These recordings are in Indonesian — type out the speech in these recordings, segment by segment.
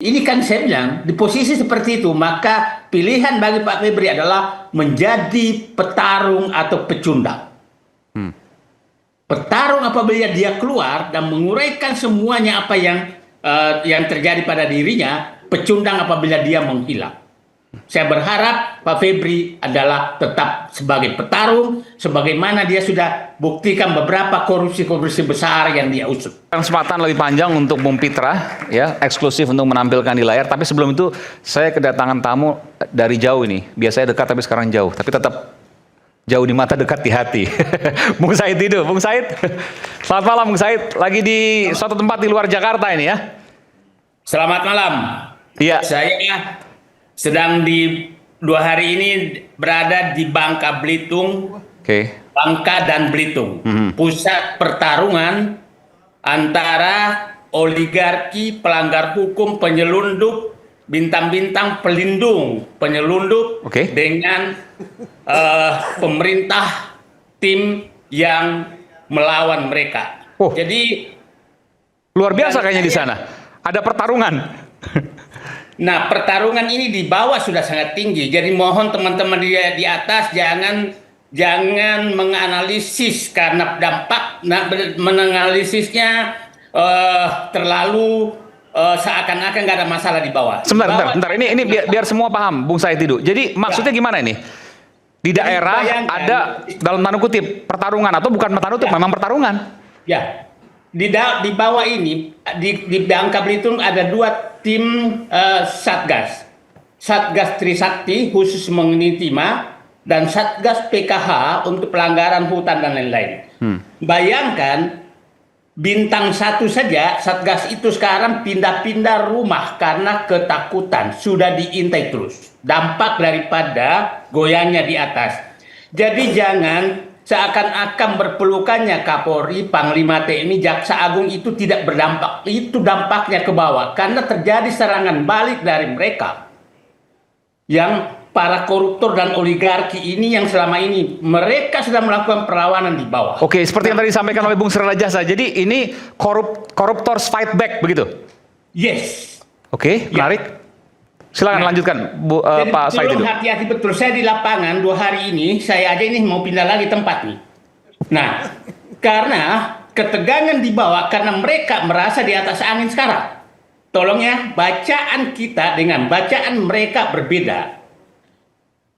ini kan saya bilang, di posisi seperti itu, maka pilihan bagi Pak Febri adalah menjadi petarung atau pecundang. Hmm. Petarung apabila dia keluar dan menguraikan semuanya apa yang terjadi pada dirinya, pecundang apabila dia menghilang. Saya berharap Pak Febri adalah tetap sebagai petarung, sebagaimana dia sudah buktikan beberapa korupsi-korupsi besar yang dia usut. Kesempatan lebih panjang untuk Bung Pitra, ya, eksklusif untuk menampilkan di layar. Tapi sebelum itu, saya kedatangan tamu dari jauh ini. Biasanya dekat, tapi sekarang jauh. Tapi tetap jauh di mata, dekat di hati. Bung Said itu, Bung Said. Selamat malam, Bung Said. Lagi di suatu tempat di luar Jakarta ini, ya. Selamat malam. Iya. Saya sedang di 2 hari ini berada di Bangka Belitung, Bangka dan Belitung, pusat pertarungan antara oligarki, pelanggar hukum, penyelundup, bintang-bintang pelindung penyelundup dengan pemerintah tim yang melawan mereka. Jadi luar biasa kayaknya di sana. Ada pertarungan. Nah, pertarungan ini di bawah sudah sangat tinggi. Jadi mohon teman-teman di atas jangan menganalisis karena dampak menganalisisnya terlalu seakan-akan nggak ada masalah di bawah. Sebentar. Ini biar semua paham, Bung Said itu. Jadi maksudnya gimana ini? Di daerah ada dalam tanda kutip pertarungan atau bukan tanda kutip, memang pertarungan. Ya. Di bawah ini di Bangka Belitung ada 2 tim Satgas Trisakti khusus mengenai timah dan Satgas PKH untuk pelanggaran hutan dan lain-lain. Bayangkan bintang 1 saja Satgas itu sekarang pindah-pindah rumah karena ketakutan, sudah diintai terus dampak daripada goyangnya di atas. Jadi jangan seakan-akan berpelukannya Kapolri, Panglima TNI, Jaksa Agung itu tidak berdampak. Itu dampaknya ke bawah karena terjadi serangan balik dari mereka. Yang para koruptor dan oligarki ini yang selama ini mereka sudah melakukan perlawanan di bawah. Oke, seperti yang tadi disampaikan oleh Bung Srirajasa. Jadi ini koruptors fight back begitu? Yes. Oke, menarik. Silakan lanjutkan, Pak Said itu. Hati-hati betul. Saya di lapangan 2 hari ini, saya aja ini mau pindah lagi tempat nih. Nah, karena ketegangan di bawah, karena mereka merasa di atas angin sekarang. Tolong ya, bacaan kita dengan bacaan mereka berbeda.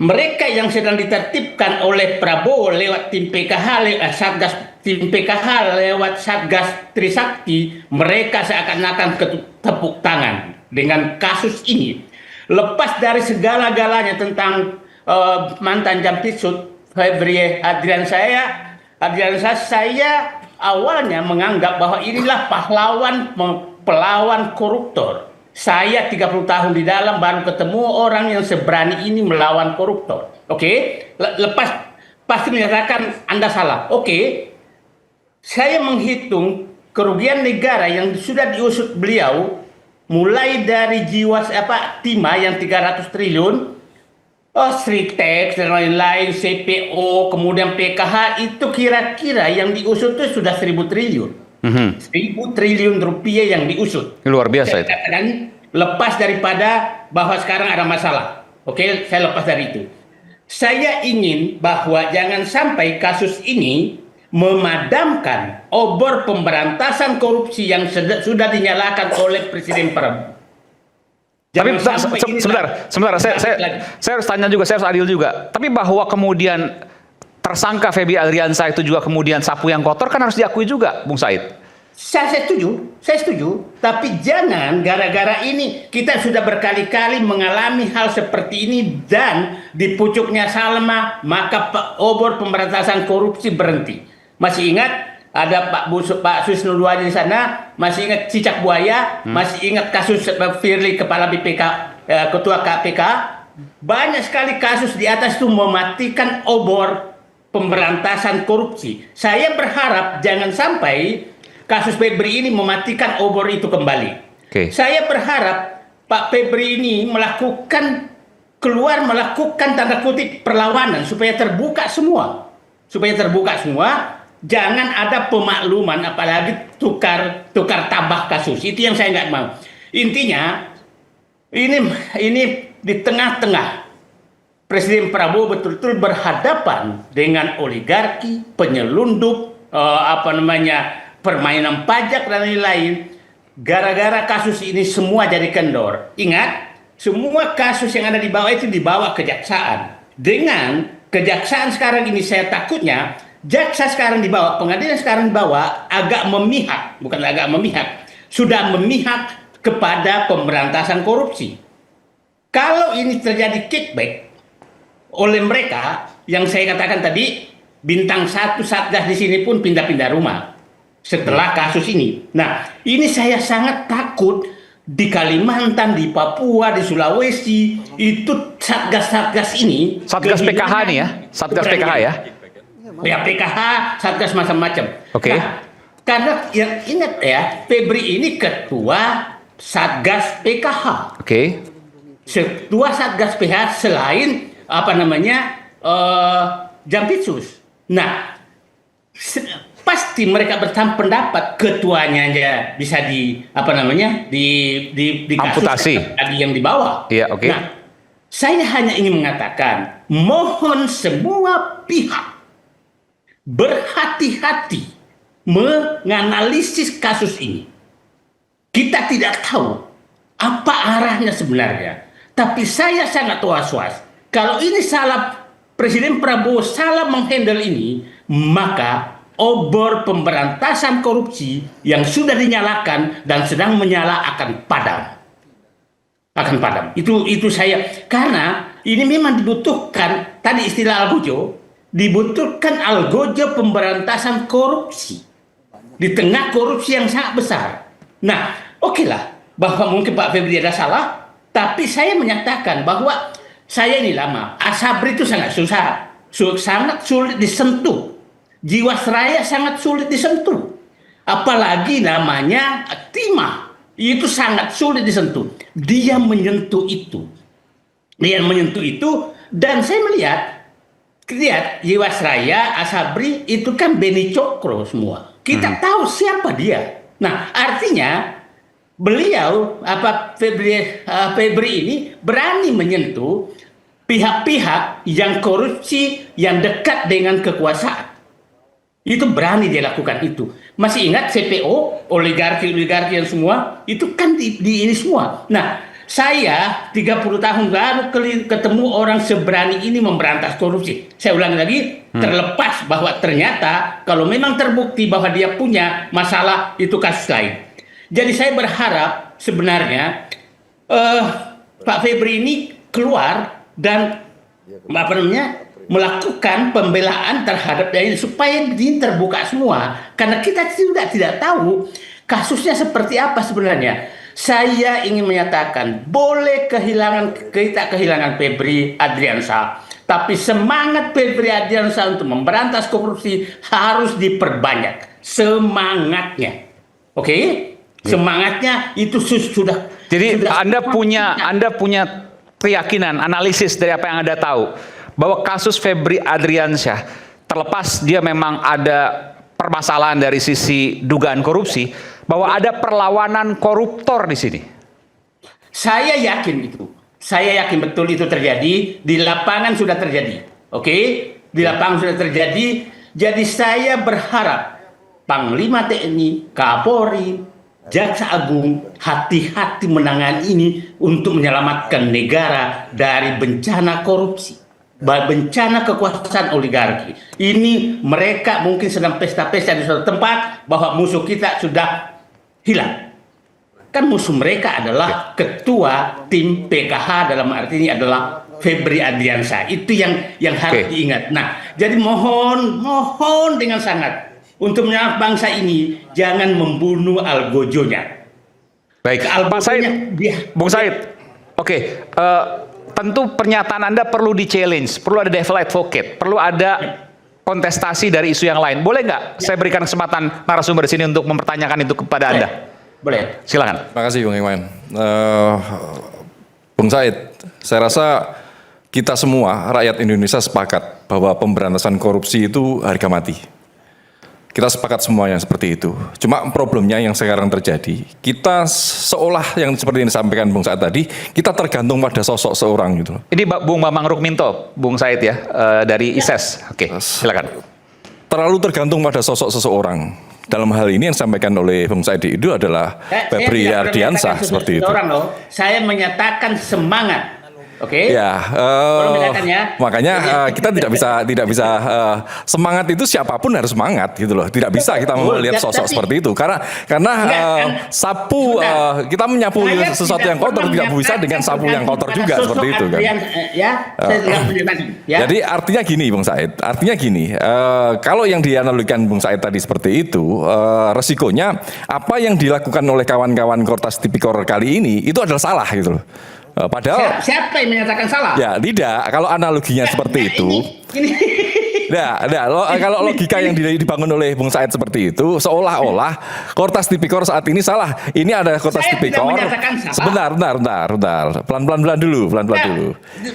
Mereka yang sedang ditertibkan oleh Prabowo lewat tim PKH, tim PKH lewat Satgas Trisakti, mereka seakan-akan tepuk tangan dengan kasus ini. Lepas dari segala-galanya tentang mantan Jampitsus Febri Adrian saya awalnya menganggap bahwa inilah pelawan koruptor. Saya 30 tahun di dalam baru ketemu orang yang seberani ini melawan koruptor. Oke? Lepas pasti menyatakan Anda salah. Oke. Saya menghitung kerugian negara yang sudah diusut beliau mulai dari timah yang 300 triliun, street tax dan lain-lain, CPO, kemudian PKH, itu kira-kira yang diusut itu sudah 1.000 triliun. 1.000 triliun rupiah yang diusut. Luar biasa itu. Lepas daripada bahwa sekarang ada masalah. Oke, saya lepas dari itu. Saya ingin bahwa jangan sampai kasus ini memadamkan obor pemberantasan korupsi yang sudah dinyalakan oleh Presiden Prabowo. Tapi sebentar, saya harus tanya juga, saya harus adil juga. Tapi bahwa kemudian tersangka Febri Adriansyah itu juga kemudian sapu yang kotor kan harus diakui juga, Bung Said. Saya setuju. Tapi jangan gara-gara ini kita sudah berkali-kali mengalami hal seperti ini dan di pucuknya Salma maka obor pemberantasan korupsi berhenti. Masih ingat ada Pak Susno Duadi di sana, masih ingat cicak buaya, masih ingat kasus Firly kepala BPK, ketua KPK. Banyak sekali kasus di atas itu mematikan obor pemberantasan korupsi. Saya berharap jangan sampai kasus Febri ini mematikan obor itu kembali. Saya berharap Pak Febri ini melakukan tanda kutip perlawanan supaya terbuka semua. Jangan ada pemakluman, apalagi tukar tambah kasus. Itu yang saya nggak mau. Intinya ini di tengah-tengah Presiden Prabowo betul-betul berhadapan dengan oligarki, penyelundup, permainan pajak dan lain-lain. Gara-gara kasus ini semua jadi kendor. Ingat, semua kasus yang ada di bawah itu dibawa kejaksaan. Dengan kejaksaan sekarang ini saya takutnya jaksa sekarang dibawa, pengadilan sekarang dibawa agak memihak, bukan agak memihak, sudah memihak kepada pemberantasan korupsi. Kalau ini terjadi kickback oleh mereka, yang saya katakan tadi, bintang 1 Satgas di sini pun pindah-pindah rumah setelah kasus ini. Nah, ini saya sangat takut di Kalimantan, di Papua, di Sulawesi, itu Satgas-Satgas ini. Satgas PKH nih ya, Satgas PKH ya. Ya PKH, Satgas macam-macam. Oke. Nah, karena yang ingat ya, Febri ini ketua Satgas PKH. Oke. Ketua Satgas PKH selain Jampitsus. Nah, pasti mereka pendapat ketuanya aja bisa di amputasi lagi yang di bawah. Iya, oke. Nah, saya hanya ingin mengatakan, mohon semua pihak berhati-hati menganalisis kasus ini. Kita tidak tahu apa arahnya sebenarnya, tapi saya sangat was-was. Kalau ini salah, Presiden Prabowo salah menghandle ini, maka obor pemberantasan korupsi yang sudah dinyalakan dan sedang menyala akan padam. Akan padam. Itu saya, karena ini memang dibutuhkan, tadi istilah Algojo, dibutuhkan Algojo pemberantasan korupsi di tengah korupsi yang sangat besar. Nah, oke lah, bahwa mungkin Pak Febri ada salah, tapi saya menyatakan bahwa saya ini lama, Asabri itu sangat susah, sangat sulit disentuh. Jiwasraya sangat sulit disentuh. Apalagi namanya Timah, itu sangat sulit disentuh. Dia menyentuh itu. Dan saya lihat Jiwasraya, Asabri itu kan Beni Cokro semua. Kita tahu siapa dia. Nah, artinya beliau Febri ini berani menyentuh pihak-pihak yang korupsi yang dekat dengan kekuasaan. Itu berani dia lakukan itu. Masih ingat CPO, oligarki yang semua itu kan di ini semua. Nah, saya 30 tahun baru ketemu orang seberani ini memberantas korupsi. Saya ulangi lagi, terlepas bahwa ternyata kalau memang terbukti bahwa dia punya masalah, itu kasus lain. Jadi saya berharap sebenarnya Pak Febri ini keluar dan melakukan pembelaan terhadap dia ini supaya ini terbuka semua, karena kita juga tidak tahu kasusnya seperti apa sebenarnya. Saya ingin menyatakan boleh kita kehilangan Febri Adriansyah, tapi semangat Febri Adriansyah untuk memberantas korupsi harus diperbanyak semangatnya. Oke? Semangatnya itu sudah. Jadi Anda punya keyakinan, analisis dari apa yang Anda tahu, bahwa kasus Febri Adriansyah, terlepas dia memang ada permasalahan dari sisi dugaan korupsi, bahwa ada perlawanan koruptor di sini. Saya yakin itu. Saya yakin betul itu terjadi. Di lapangan sudah terjadi. Oke? Di lapangan sudah terjadi. Jadi saya berharap Panglima TNI, Kapolri, Jaksa Agung hati-hati menangani ini untuk menyelamatkan negara dari bencana korupsi, bencana kekuasaan oligarki. Ini mereka mungkin sedang pesta-pesta di suatu tempat bahwa musuh kita sudah hilang. Kan musuh mereka adalah ketua tim PKH, dalam arti ini adalah Febri Adriansyah. Itu yang harus diingat. Nah, jadi mohon dengan sangat untuk menyelamatkan bangsa ini, jangan membunuh Algojonya. Baik, Pak Said, Bung Said. Oke, tentu pernyataan Anda perlu di-challenge, perlu ada devil advocate, perlu ada kontestasi dari isu yang lain. Boleh nggak saya berikan kesempatan narasumber di sini untuk mempertanyakan itu kepada Anda? Boleh. Silakan. Terima kasih Bung Iwan. Bung Said, saya rasa kita semua rakyat Indonesia sepakat bahwa pemberantasan korupsi itu harga mati. Kita sepakat semuanya seperti itu. Cuma problemnya yang sekarang terjadi, kita seolah yang seperti yang disampaikan Bung Said tadi, kita tergantung pada sosok seorang gitu. Ini Bung Bambang Rukminto, Bung Said ya, dari ISES. Oke, silakan. Terlalu tergantung pada sosok seseorang. Dalam hal ini yang disampaikan oleh Bung Said itu adalah Febri Ardiansah seperti itu. Saya menyatakan semangat. Oke. Ya, makanya kita tidak bisa semangat itu siapapun harus semangat gitu loh. Tidak bisa kita melihat sosok seperti itu karena sapu kita menyapu sesuatu yang kotor tidak bisa dengan sapu yang kotor juga seperti itu kan. Jadi artinya gini Bung Said, kalau yang dianalogikan Bung Said tadi seperti itu, resikonya apa yang dilakukan oleh kawan-kawan Kortas Tipikor kali ini itu adalah salah gitu loh. Padahal siapa yang menyatakan salah? Ya tidak. Kalau analoginya seperti itu, kalau logika yang dibangun oleh Bung Said seperti itu, seolah-olah Kortas Tipikor saat ini salah. Ini ada Kortas Tipikor. Sebentar, pelan-pelan dulu.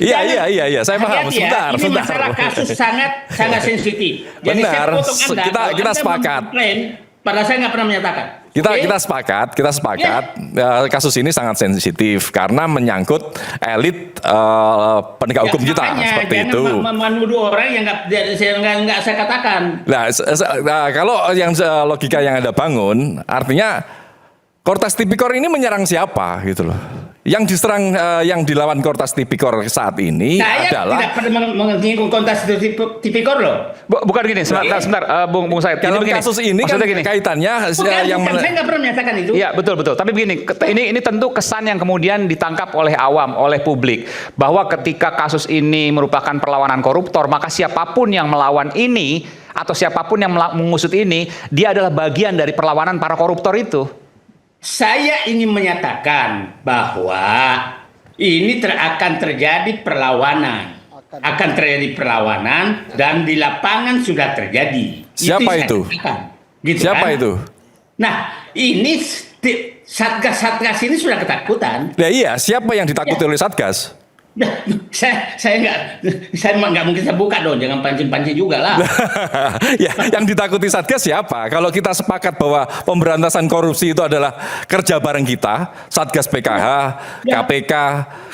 Iya. Saya paham. Sebentar. Ini masalah kasus sangat sensitif. Jadi benar. Kita Anda sepakat. Padahal saya nggak pernah menyatakan. Kita sepakat. Kasus ini sangat sensitif karena menyangkut elit penegak hukum kita seperti itu. Menuduh orang yang nggak saya katakan. Nah, kalau yang logika yang Anda bangun, artinya Kortas Tipikor ini menyerang siapa gitu loh. Yang diserang, yang dilawan Kortas Tipikor saat ini adalah... Saya tidak pernah menyinggung Kortas Tipikor loh. Bukan gini, sebentar, Bung Said. Dalam kasus ini kan kaitannya yang... Saya nggak pernah menyatakan itu. Iya, betul. Tapi begini, ini tentu kesan yang kemudian ditangkap oleh awam, oleh publik. Bahwa ketika kasus ini merupakan perlawanan koruptor, maka siapapun yang melawan ini, atau siapapun yang mengusut ini, dia adalah bagian dari perlawanan para koruptor itu. Saya ingin menyatakan bahwa ini akan terjadi perlawanan. Akan terjadi perlawanan dan di lapangan sudah terjadi. Siapa itu? Gitu Siapa kan? itu? Nah, ini Satgas ini sudah ketakutan. Ya iya, siapa yang ditakuti oleh Satgas? saya nggak mungkin saya buka dong, jangan pancing-pancing juga lah. Ya, yang ditakuti Satgas siapa? Kalau kita sepakat bahwa pemberantasan korupsi itu adalah kerja bareng kita, Satgas PKH, KPK,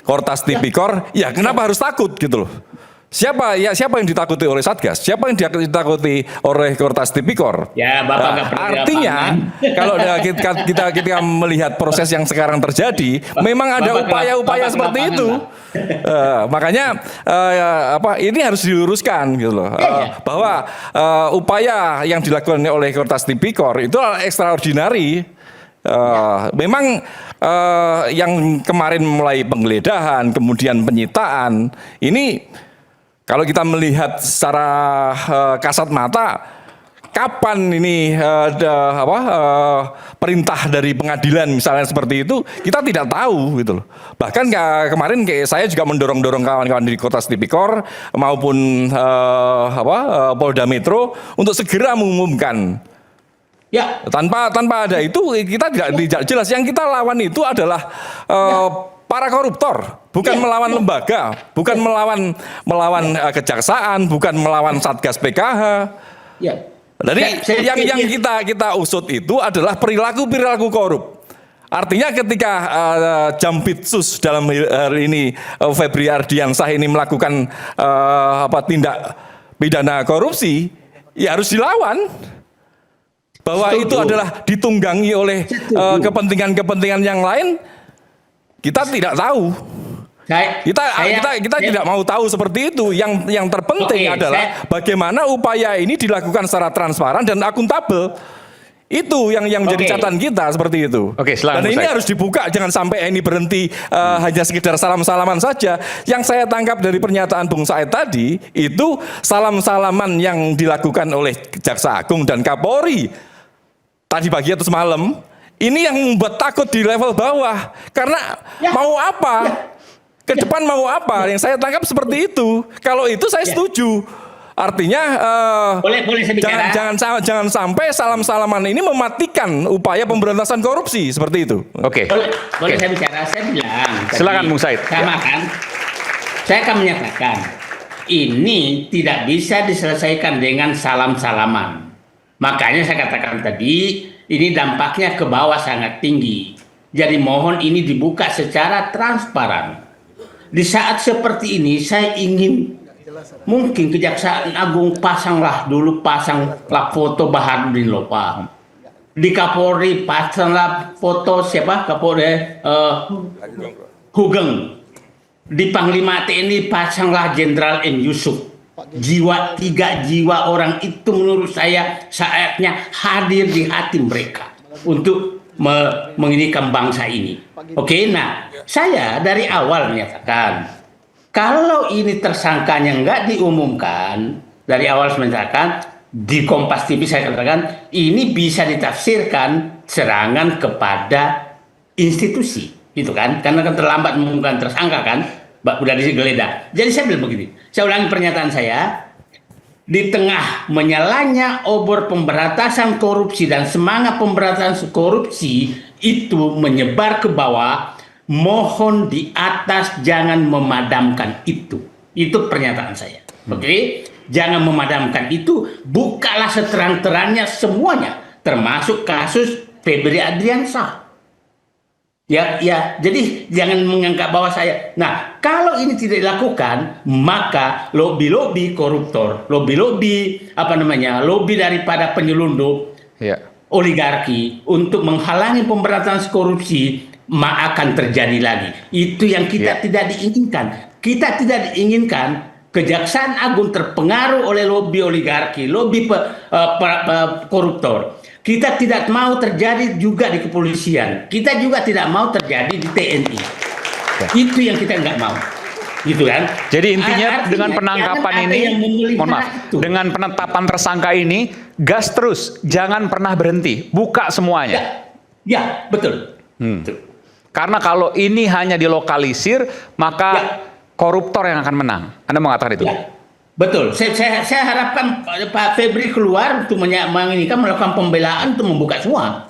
Kortas Tipikor, ya kenapa harus takut gitu loh? Siapa yang ditakuti oleh Satgas? Siapa yang ditakuti oleh Kortas Tipikor? Ya, Bapak nggak perlu. Artinya, kalau kita melihat proses yang sekarang terjadi, memang ada upaya-upaya seperti itu. Makanya ini harus diluruskan gitu loh. Bahwa upaya yang dilakukan oleh Kortas Tipikor itu extraordinary. Memang yang kemarin mulai penggeledahan, kemudian penyitaan, ini kalau kita melihat secara kasat mata, kapan ini perintah dari pengadilan misalnya seperti itu, kita tidak tahu gitu loh. Bahkan kemarin saya juga mendorong kawan-kawan di Kortas Tipikor maupun Polda Metro untuk segera mengumumkan. Ya. Tanpa ada itu kita tidak jelas. Yang kita lawan itu adalah para koruptor, bukan melawan lembaga, bukan melawan kejaksaan, bukan melawan Satgas PKH. Ya. Jadi yang kita usut itu adalah perilaku korup. Artinya ketika Jampitsus dalam hari ini Febri Ardiansah ini melakukan tindak pidana korupsi, ya harus dilawan. Bahwa itu adalah ditunggangi oleh kepentingan-kepentingan yang lain, kita tidak tahu. Kita tidak mau tahu seperti itu. Yang terpenting adalah bagaimana upaya ini dilakukan secara transparan dan akuntabel. Itu yang menjadi catatan kita seperti itu. Silakan, dan ini harus dibuka, jangan sampai ini berhenti hanya sekedar salam-salaman saja. Yang saya tangkap dari pernyataan Bung Said tadi itu salam-salaman yang dilakukan oleh Jaksa Agung dan Kapolri tadi pagi atau semalam. Ini yang membuat takut di level bawah. Karena mau apa? Ke depan mau apa? Yang saya tangkap seperti itu. Kalau itu saya setuju. Artinya boleh saya bicara? Jangan sampai salam-salaman ini mematikan upaya pemberantasan korupsi seperti itu. Boleh saya bicara? Saya bilang. Silakan Bung Said. Sama kan? Saya akan menyatakan ini tidak bisa diselesaikan dengan salam-salaman. Makanya saya katakan tadi, ini dampaknya ke bawah sangat tinggi. Jadi mohon ini dibuka secara transparan. Di saat seperti ini, saya ingin mungkin Kejaksaan Agung pasanglah foto Baharudin Lopa. Di Kapolri pasanglah foto siapa? Kapolri Hugeng. Di Panglima TNI pasanglah Jenderal M. Yusuf. Tiga jiwa orang itu menurut saya saatnya hadir di hati mereka untuk menginikan bangsa ini. Oke, nah saya dari awal menyatakan kalau ini tersangkanya nggak diumumkan, dari awal saya menyatakan di Kompas TV saya katakan ini bisa ditafsirkan serangan kepada institusi, gitu kan? Karena kan terlambat mengumumkan tersangka kan, udah digeledah. Jadi saya bilang begini, saya ulangi pernyataan saya. Di tengah menyalanya obor pemberantasan korupsi dan semangat pemberantasan korupsi itu menyebar ke bawah, mohon di atas jangan memadamkan itu. Itu pernyataan saya. Oke? Jangan memadamkan itu, bukalah seterang-terangnya semuanya, termasuk kasus Febri Adriansyah. Ya, jadi jangan menganggap bahwa saya. Nah, kalau ini tidak dilakukan, maka lobi-lobi koruptor, lobi daripada penyelundup, oligarki untuk menghalangi pemberantasan korupsi, akan terjadi lagi. Itu yang kita tidak diinginkan. Kita tidak diinginkan Kejaksaan Agung terpengaruh oleh lobi oligarki, lobi koruptor. Kita tidak mau terjadi juga di kepolisian. Kita juga tidak mau terjadi di TNI. Itu yang kita nggak mau. Gitu kan? Jadi intinya dengan penangkapan ini, mohon maaf, dengan penetapan tersangka ini, gas terus, jangan pernah berhenti, buka semuanya. Ya, betul. Betul. Karena kalau ini hanya dilokalisir, maka koruptor yang akan menang. Anda mengatakan itu? Ya. Betul, saya harapkan Pak Febri keluar untuk melakukan pembelaan untuk membuka semua.